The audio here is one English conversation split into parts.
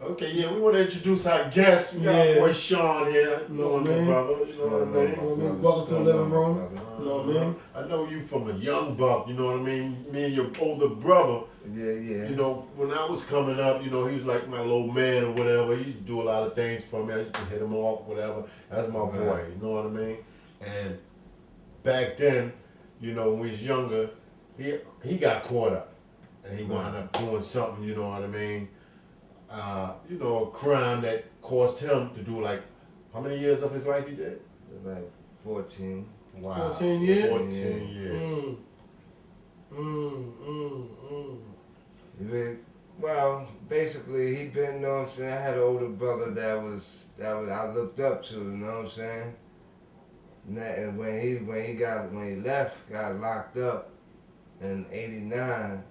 Okay, yeah, we want to introduce our guest. We got our boy Shawn here. You know what I mean? Brother, you know what I mean? Welcome to the living room. You know what I mean? I know you from a young buck, you know what I mean? Me and your older brother. Yeah. You know, when I was coming up, you know, he was like my little man or whatever. He used to do a lot of things for me. I used to hit him off, whatever. That's my boy, you know what I mean? And back then, you know, when we was younger, he got caught up. And he wound up doing something, you know what I mean? You know, a crime that caused him to do like, how many years of his life he did? Like 14. Wow. 14 years? 14 years. Well, basically, he been, you know what I'm saying, I had an older brother that was I looked up to, you know what I'm saying? And when he left, got locked up in '89,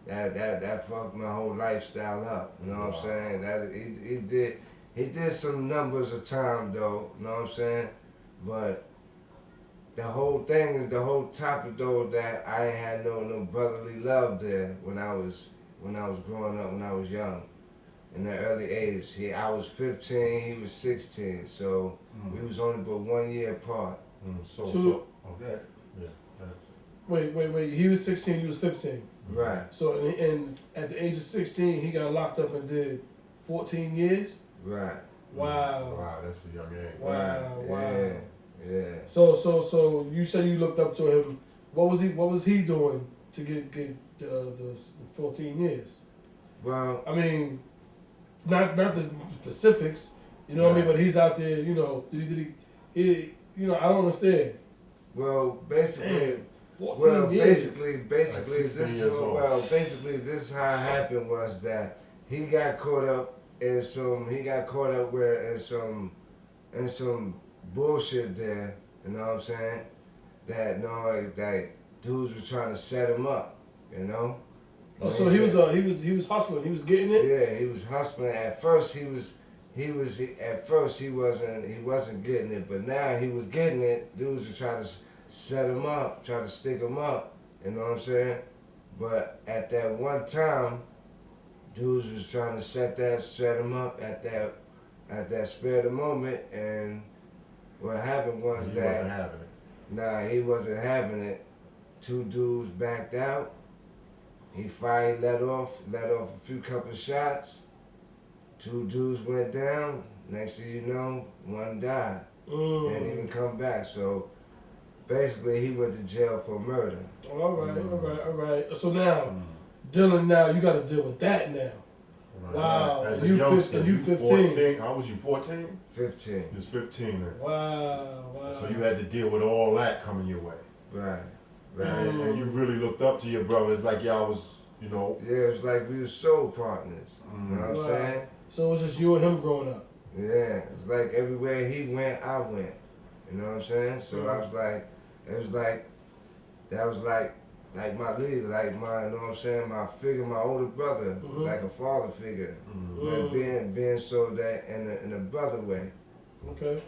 that fucked my whole lifestyle up. You know what I'm saying? That he did some numbers of time though. You know what I'm saying? But the whole thing is the whole topic though that I ain't had no brotherly love there when I was growing up, when I was young, in the early age. I was 15, he was 16, so we was only but 1 year apart. Okay. Yeah. Wait. He was 16, you was 15. Right. So, and at the age of 16, he got locked up and did 14 years? Right. Wow. Wow, that's a young age. Wow. Yeah. So you said you looked up to him. What was he doing to get the 14 years? Well, I mean, not the specifics, you know what I mean, but he's out there, you know, did he you know, I don't understand. well, basically, Damn, 14 years. basically, this is how it happened was that he got caught up in some bullshit there, you know what I'm saying? That dudes were trying to set him up, you know? Oh, so he was hustling, he was getting it? Yeah, he was hustling. At first he wasn't getting it, but now he was getting it. Dudes were trying to set him up, try to stick him up, you know what I'm saying? But at that one time, dudes was trying to set him up at that spare of the moment, and what happened was he wasn't having it. Nah, he wasn't having it. Two dudes backed out. He fired, let off a few couple shots. Two dudes went down. Next thing you know, one died. Didn't even come back. So basically, he went to jail for murder. All right. So now, Dylan, now you got to deal with that now. Right. Wow. As you a youngster, you 15. 14. How was you? 14. 15. You was 15 then. Wow. So you had to deal with all that coming your way. Right. And you really looked up to your brother. It's like y'all was, you know. Yeah, it was like we were soul partners. You know what I'm saying? So it was just you and him growing up. Yeah, it's like everywhere he went, I went. You know what I'm saying? So that was like my leader, like my, you know what I'm saying, my figure, my older brother, like a father figure. And being so that in a brother way. Okay.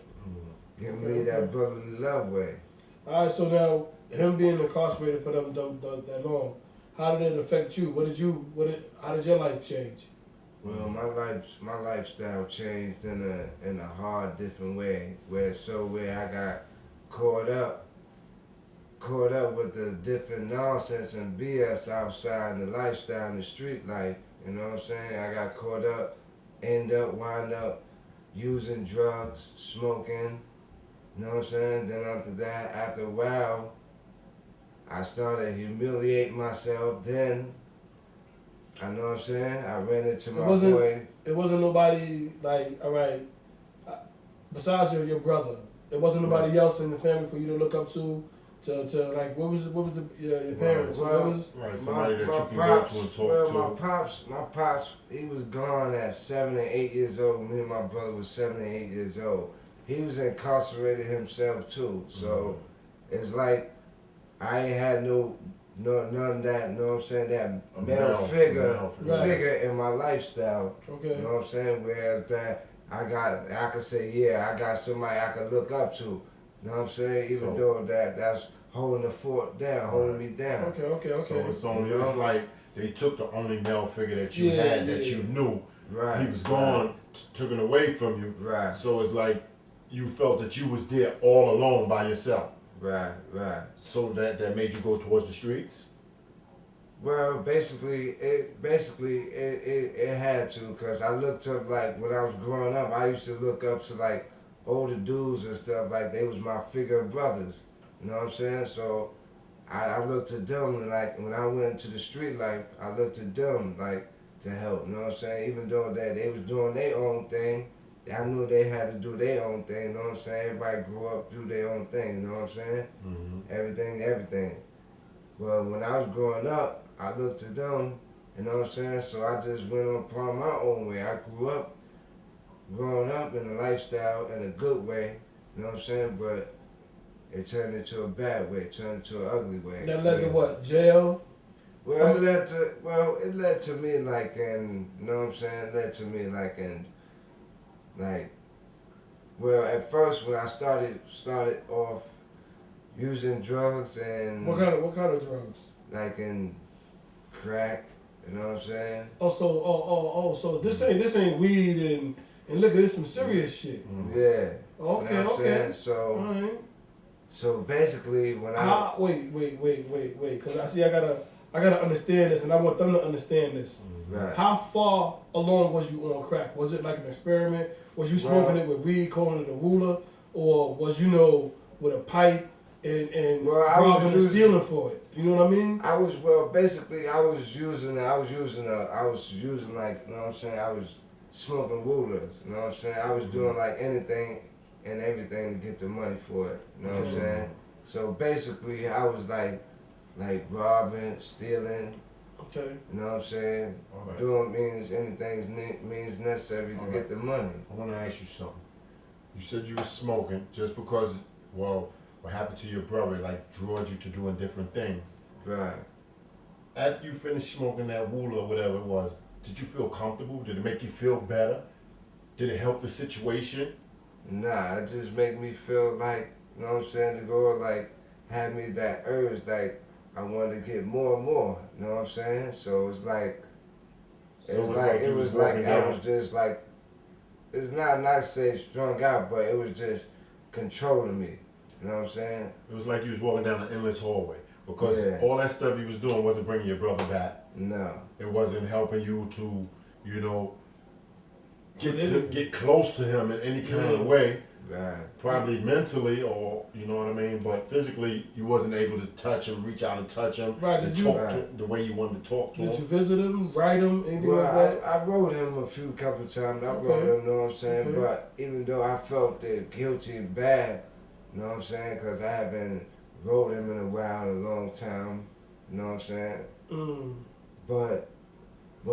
Giving me that brotherly love way. All right, so now him being incarcerated for that long, how did it affect you? How did your life change? Well, my lifestyle changed in a hard, different way. Where I got caught up with the different nonsense and BS outside in the lifestyle, in the street life. You know what I'm saying? I got caught up, wind up using drugs, smoking. You know what I'm saying? Then after that, after a while, I started humiliating myself. Then, I know what I'm saying? I ran into my boy. It wasn't nobody like, all right, besides your brother. It wasn't nobody else in the family for you to look up to like, what was your parents? Somebody that you can go to and talk to. My pops, he was gone at 7 and 8 years old. Me and my brother was 7 and 8 years old. He was incarcerated himself too. So it's like I ain't had none of that, you know what I'm saying, that male figure in my lifestyle. Okay. You know what I'm saying? Whereas that I could say, yeah, I got somebody I could look up to. You know what I'm saying? Even though that's holding the fort down, holding me down. Okay. So it's like they took the only male figure that you had that you knew, Right. He was gone, took it away from you. Right. So it's like you felt that you was there all alone by yourself. Right. Right. So that made you go towards the streets. Well, basically, it had to, cause I looked up like when I was growing up. I used to look up to like older dudes and stuff, like they was my figure brothers. You know what I'm saying? So I looked at them, and like when I went into the street life, I looked at them like to help. You know what I'm saying? Even though that they was doing their own thing, I knew they had to do their own thing. You know what I'm saying? Everybody grew up, do their own thing. You know what I'm saying? Mm-hmm. Everything. Well, when I was growing up, I looked at them. You know what I'm saying? So I just went upon my own way. I grew up, growing up in a lifestyle in a good way. You know what I'm saying? But it turned into a bad way. It turned into an ugly way. That led to what? Jail? Well, it led to me like in, you know what I'm saying? It led to me like, well, at first when I started off using drugs and What kind of drugs? like in crack, you know what I'm saying? So this ain't weed and look at this some serious shit. Mm-hmm. Yeah. Okay, You know what I'm okay. saying? So Alright. so basically when I Wait, cause I gotta understand this, and I want them to understand this. right. How far along was you on crack? Was it like an experiment? Was you smoking it with weed, calling it a ruler, or was with a pipe and robbing and stealing for it? You know what I mean? I was using like, you know what I'm saying, I was smoking rulers, you know what I'm saying? I was doing like anything and everything to get the money for it, you know what I'm saying? So basically I was like robbing, stealing, Okay. you know what I'm saying? All right. Doing means necessary to get the money. I want to ask you something. You said you were smoking just because, well, what happened to your brother, like, drove you to doing different things. Right. After you finished smoking that wool or whatever it was, did you feel comfortable? Did it make you feel better? Did it help the situation? Nah, it just make me feel like, you know what I'm saying, to go like, have me that urge, like, I wanted to get more and more, you know what I'm saying? So it's like, So it was like I was just like, it's not say strung out, but it was just controlling me, you know what I'm saying? It was like you was walking down an endless hallway because Yeah. all that stuff you was doing wasn't bringing your brother back. No. It wasn't helping you to, you know, Well, get close to him in any kind of way. Right. Probably mentally, or you know what I mean, but physically, you wasn't able to touch him, reach out and touch him, Right, and did you- talk to the way you wanted to talk to Did him. you visit him, write him, anything Well, like that? I wrote him a few couple times. I wrote Okay. him, you know what I'm saying? Okay. But even though I felt guilty and bad, you know what I'm saying? Because I haven't wrote him in a while, a long time, you know what I'm saying? Mm. But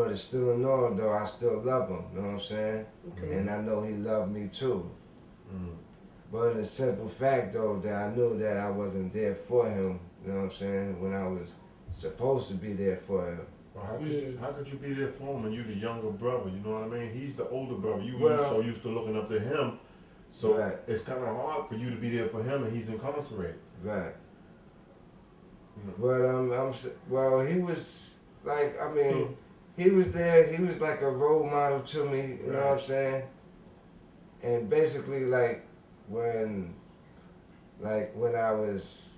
it's still annoying though. I still love him, you know what I'm saying? Okay. And I know he loved me too. Mm. But in the simple fact though that I knew that I wasn't there for him, you know what I'm saying? When I was supposed to be there for him. Well, Yeah. how could you be there for him when you the younger brother? You know what I mean? He's the older brother. You Well- so used to looking up to him, so Right. it's kind of hard for you to be there for him, and he's incarcerated. Right. Mm. But well, he was like, I mean, he was there. He was like a role model to me. You know what I'm saying? And basically, like when I was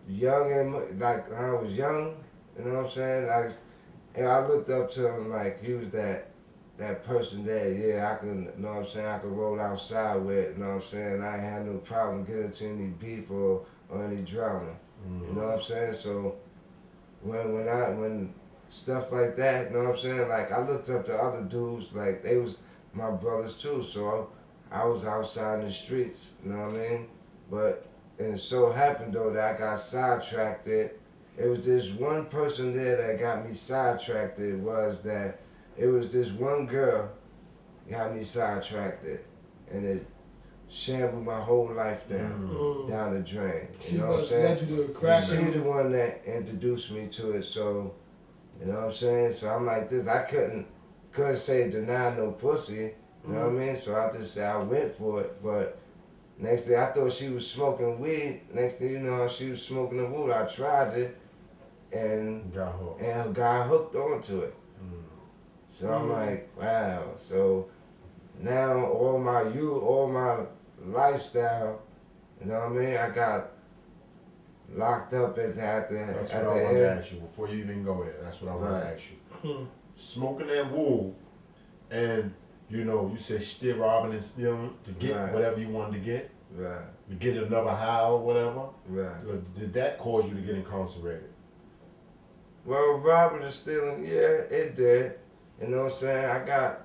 young and like when I was young, you know what I'm saying? And I looked up to him like he was that person that I can, you know what I'm saying? I could roll outside with, you know what I'm saying? I ain't had no problem getting into any beef or any drama. You know what I'm saying? So when stuff like that, you know what I'm saying? Like I looked up to other dudes, like they was my brothers too. So I was outside in the streets, you know what I mean? But it so happened though that I got sidetracked. It was this one person there that got me sidetracked. It was this one girl got me sidetracked, and it shambled my whole life down the drain. You know what I'm saying? Led you to crack. She the one that introduced me to it, so you know what I'm saying? So I'm like this, I couldn't say deny no pussy, you know what I mean? So I just said I went for it, but next thing I thought she was smoking weed, next thing you know she was smoking the wood. I tried it and Got hooked. got hooked onto it. So I'm like, wow. So now all my lifestyle, you know what I mean? I got locked up at the That's at what the I want to end. ask you before you even go there. That's what I want to Right. ask you. Smoking that wool, and you said still robbing and stealing to get Right. whatever you wanted to get, Right. to get another high or whatever. Right. Did that cause you to get incarcerated? Well, robbing and stealing, yeah, it did. You know what I'm saying? I got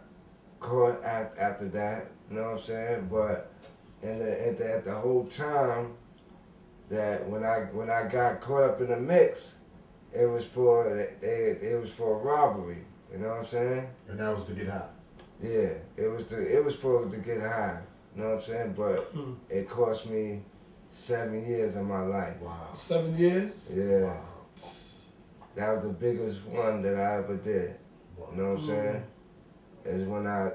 caught after that. You know what I'm saying? But at the whole time that when I got caught up in the mix, it was for a robbery. You know what I'm saying? And that was to get high. Yeah, it was to get high. You know what I'm saying? But it cost me 7 years of my life. Wow. 7 years? Yeah. Wow. That was the biggest one that I ever did. Wow. You know what I'm saying? Is when I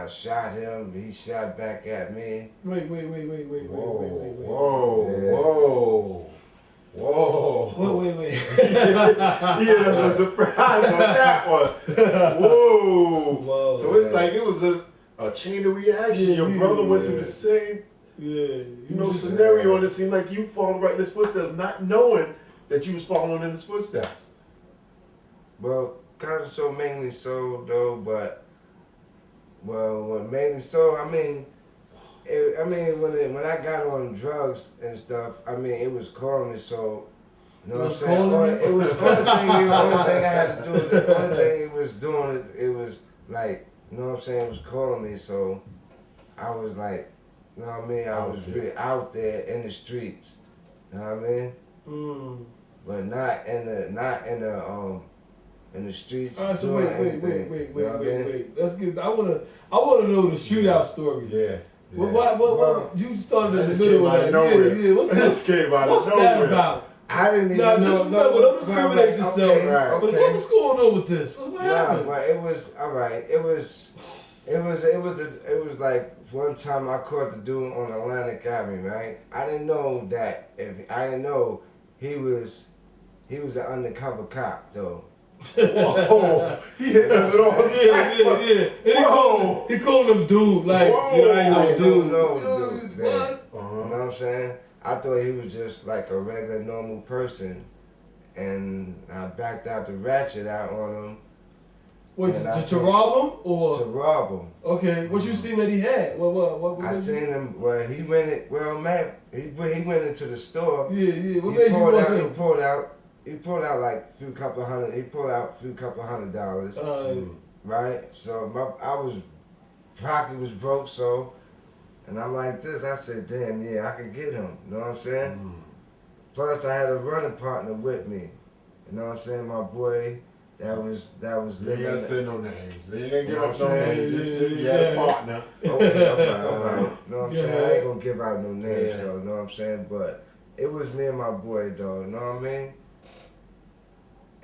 shot him, he shot back at me. Wait. Whoa, Yeah. whoa. Wait. Yeah, that's a surprise on that one. Whoa. Whoa. So it's like it was a chain of reaction. Yeah, Your brother went through the same scenario, and it seemed like you falling right in his footsteps, not knowing that you was following in his footsteps. Well, kind of so mainly so though, but what mainly so, I mean, when I got on drugs and stuff, I mean, it was calling me so. You know what I'm saying? It was the only thing I had to do. The only thing it was doing, it was like, you know what I'm saying? It was calling me, so I was like, you know what I mean? I was really out there in the streets. You know what I mean? But not in the streets. All right, so doing wait. Let's get. I wanna know the shootout story. Yeah. What you started in the middle of that? Yeah. What's that about? I didn't even know. Don't incriminate yourself. Okay. But what's going on with this? What happened? But it was all right. It was like one time I caught the dude on Atlantic Avenue, right? I didn't know he was an undercover cop though. Whoa! He hit us with all the time. Yeah. And he called him dude, like, I ain't no dude. Dude. What? You know what I'm saying? I thought he was just like a regular normal person, and I backed out the ratchet out on him. What, to rob him or to rob him? Okay, what you seen that he had? What I seen him. Well, he went into the store. Yeah. What made you want him? He pulled out like a few couple $100. Right? So I was pocket was broke, so, and I'm like this. I said, damn, yeah, I could get him. You know what I'm saying? Plus, I had a running partner with me. You know what I'm saying? My boy. That was living. You ain't gotta say no names. They ain't give up no saying? names. Just you had a partner. Okay, all right. You know what I'm saying? I ain't gonna give out no names, Yeah. though. You know what I'm saying? But it was me and my boy, though. You know what I mean?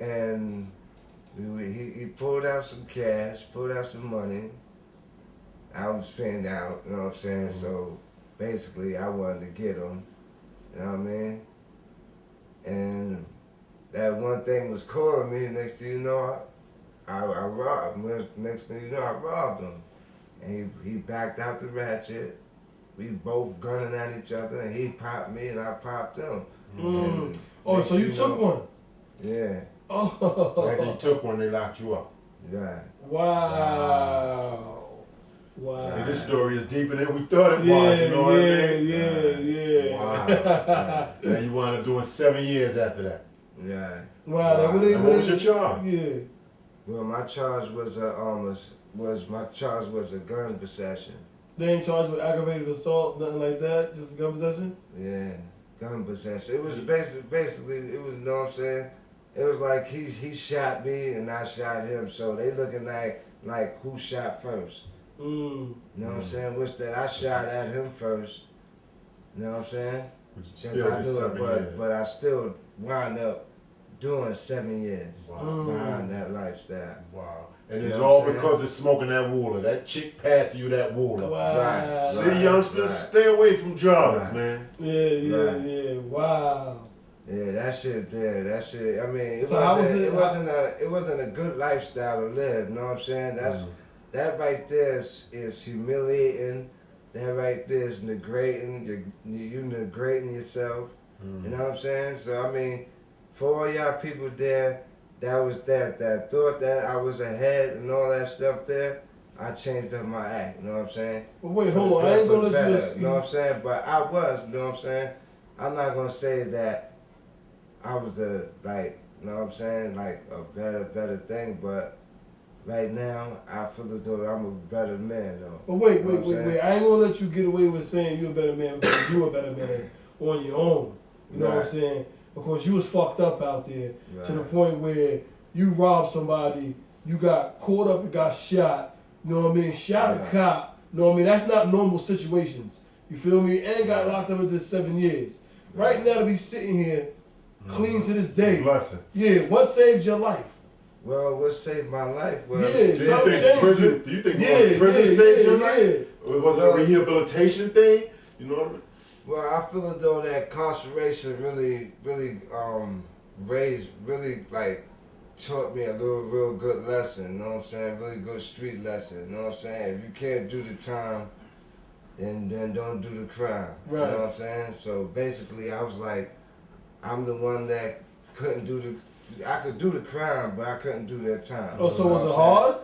And he pulled out some cash, pulled out some money. I was spending out. You know what I'm saying? So basically, I wanted to get him. You know what I mean? And that one thing was calling me. Next thing you know, I robbed him. Next thing you know, I robbed him. And he backed out the ratchet. We both gunning at each other, and he popped me, and I popped him. Oh, so you took one? Yeah. Oh. So after you took one, they locked you up. Yeah. Wow. See, this story is deeper than we thought it was. You know what I mean? Yeah. Wow. Now you wound up doing 7 years after that. Yeah. Wow. And what was your charge? Yeah. Well, my charge was a gun possession. They ain't charged with aggravated assault, nothing like that. Just gun possession. Yeah, gun possession. It was basically it was, you know what I'm saying? It was like he shot me and I shot him, so they looking like who shot first. You know what I'm saying? Which that I shot at him first. You know what I'm saying? But I still wound up doing 7 years behind that lifestyle. Wow. And You it's know all what I'm because of smoking that wooler. That chick passing you that wooler. Wow. Right. See, youngsters, stay away from drugs, man. Yeah. Wow. Yeah, that shit there. That shit. I mean, it wasn't a good lifestyle to live. You know what I'm saying? That right there is humiliating. That right there is degrading. You degrading yourself. You know what I'm saying? So I mean, for all y'all people there, that thought that I was ahead and all that stuff there. I changed up my act. You know what I'm saying? Well, wait, hold on. I ain't gonna let you just. You know what I'm saying? But I was. You know what I'm saying? I'm not gonna say that I was you know what I'm saying, like a better thing, but right now I feel as though I'm a better man though. But wait. I ain't gonna let you get away with saying you're a better man because you're a better man on your own. You know what I'm saying? Because you was fucked up out there to the point where you robbed somebody, you got caught up and got shot, you know what I mean? Shot a cop, you know what I mean? That's not normal situations. You feel me? And got locked up into 7 years. Right now to be sitting here clean to this day. Yeah, what saved your life? Well, what saved my life was... Do you think prison saved your life? Was it a rehabilitation thing? You know what I mean? Well, I feel as though that incarceration really taught me a real good lesson, you know what I'm saying? Really good street lesson, you know what I'm saying? If you can't do the time, then don't do the crime, you know what I'm saying? So basically, I was like, I'm the one that couldn't do I could do the crime, but I couldn't do that time. Oh, so was it hard?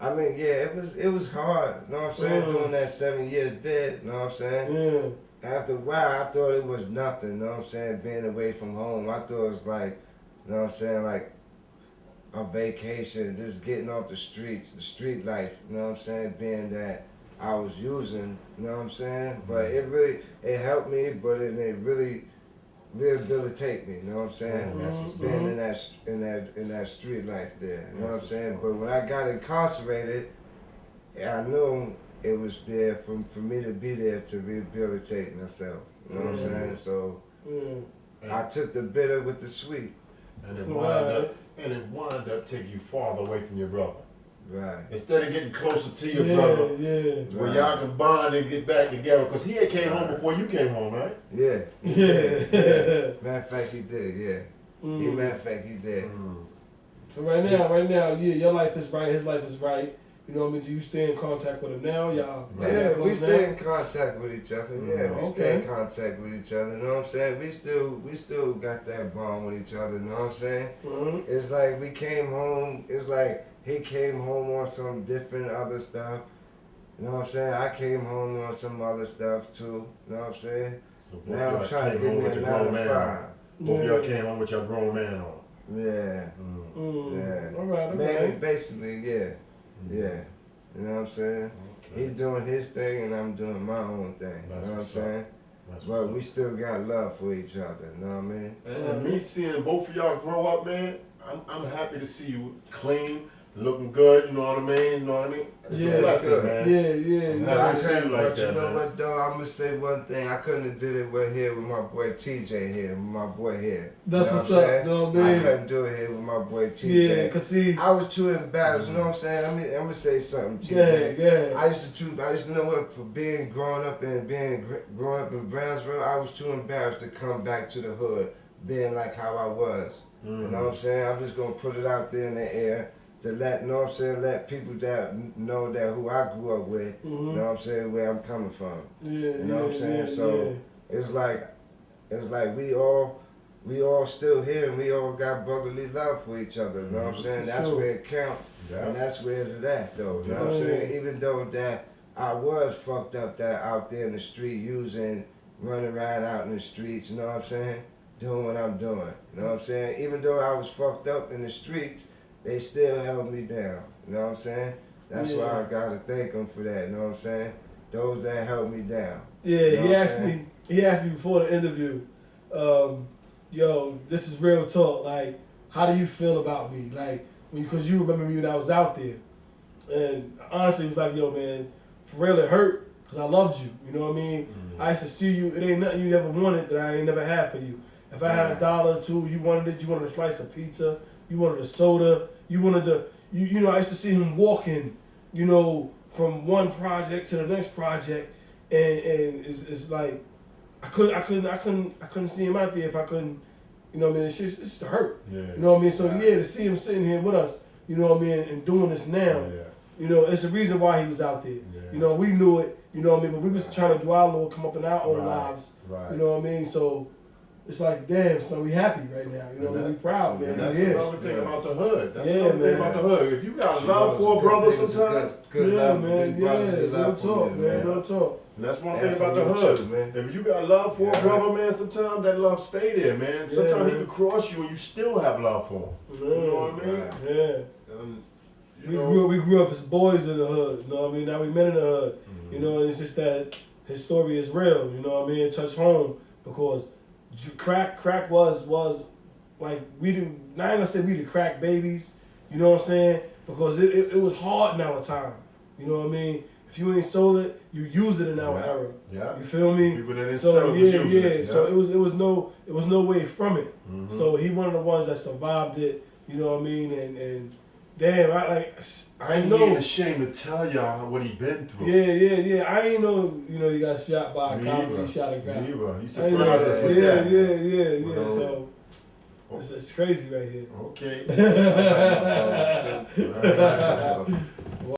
I mean, yeah, it was hard, you know what I'm saying? Doing that 7 years bid, you know what I'm saying? Yeah. After a while, I thought it was nothing, you know what I'm saying? Being away from home, I thought it was like, you know what I'm saying, like a vacation, just getting off the streets, the street life, you know what I'm saying? Being that I was using, you know what I'm saying? But it helped me, but it really rehabilitate me, you know what I'm saying? Being in that street life there, you know what I'm saying? But when I got incarcerated, I knew it was there for me to be there to rehabilitate myself, you know what I'm saying? So I took the bitter with the sweet. And it wound up taking you farther away from your brother. Right. Instead of getting closer to your brother, where y'all can bond and get back together. Because he had came home before you came home, right? Yeah. He did. Matter of fact, he did, Matter of fact, he did. So right now, your life is right, his life is right. You know what I mean? Do you stay in contact with him now? Y'all we stay in contact with each other. Yeah, we stay in contact with each other. You know what I'm saying? We still got that bond with each other. You know what I'm saying? It's like we came home. It's like he came home on some different other stuff. You know what I'm saying? I came home on some other stuff too. You know what I'm saying? So now I'm trying to get me a 9 to 5. Both of y'all came home with your grown man on. Yeah. Yeah. All right. Man, basically, yeah. Yeah, you know what I'm saying? Okay. He's doing his thing and I'm doing my own thing, you know what I'm saying? But we still got love for each other, you know what I mean? And me seeing both of y'all grow up, man, I'm happy to see you clean, looking good, you know what I mean? You know what I mean? It's a blessing, man. But you know what though, I'm gonna say one thing. I couldn't have did it with my boy TJ here, with my boy here. That's what's up, no man. I couldn't do it here with my boy TJ. Yeah, cause see, I was too embarrassed. You know what I'm saying? I'm gonna say something, TJ. Yeah. I used to know what, for growing up in Brownsville, I was too embarrassed to come back to the hood, being like how I was. You know what I'm saying? I'm just gonna put it out there in the air. To let people that know that who I grew up with, you know what I'm saying, where I'm coming from. You know what I'm saying? So it's like we all still here and we all got brotherly love for each other, you know what I'm saying? That's where it counts. And that's where it's at though, you know what I'm saying? Even though that I was fucked up out there in the street running around out in the streets, you know what I'm saying? Doing what I'm doing. You know what I'm saying? Even though I was fucked up in the streets, they still held me down, you know what I'm saying? That's why I gotta thank them for that, you know what I'm saying? Those that held me down. Yeah, you know he asked me before the interview, yo, this is real talk, like, how do you feel about me? Like, because you remember me when I was out there. And honestly, it was like, yo, man, for real, it hurt, because I loved you, you know what I mean? I used to see you, it ain't nothing you ever wanted that I ain't never had for you. If I had $1 or $2, you wanted a slice of pizza, you wanted a soda, you wanted you know, I used to see him walking, you know, from one project to the next project, and it's like I couldn't see him out there if I couldn't You know what I mean? It's just hurt. Yeah. You know what I mean? So yeah, to see him sitting here with us, you know what I mean, and doing this now, you know, it's a reason why he was out there. Yeah. You know, we knew it. You know what I mean? But we was trying to do our little come up in our own lives. Right. You know what I mean? So it's like, damn, so we happy right now. You know, we proud, man. And that's Yeah. another thing about the hood. That's Yeah, another thing man. about the hood. If you got love for a brother sometimes, Good Yeah, love, man. big brother, Yeah, good real love for talk, you, man. Real talk. and that's one Yeah, thing about the for you hood. too, man. If you got love for a brother, man, sometimes that love stay there, man. Sometimes man. he could cross you and you still have love for him. You know what I mean? Right. Yeah. You We grew up as boys in the hood, you know what I mean? Now we men in the hood, Mm-hmm. you know, and it's just that his story is real, you know what I mean? It touched home because crack was like, we didn't, I ain't gonna say we the crack babies, you know what I'm saying? Because it was hard in our time, you know what I mean? If you ain't sold it, you use it in our era. Yeah. You feel me? People that didn't So sell it was using it, So yeah. it was no way from it. Mhm. So he one of the ones that survived it, you know what I mean? And damn, I I ain't know. even ashamed to tell y'all what he been through. Yeah. I ain't know, you know, he got shot by a Me cop either. and he shot a Me cop. either. He I ain't surprised know us that. with Yeah. that. So it's crazy right here. Okay.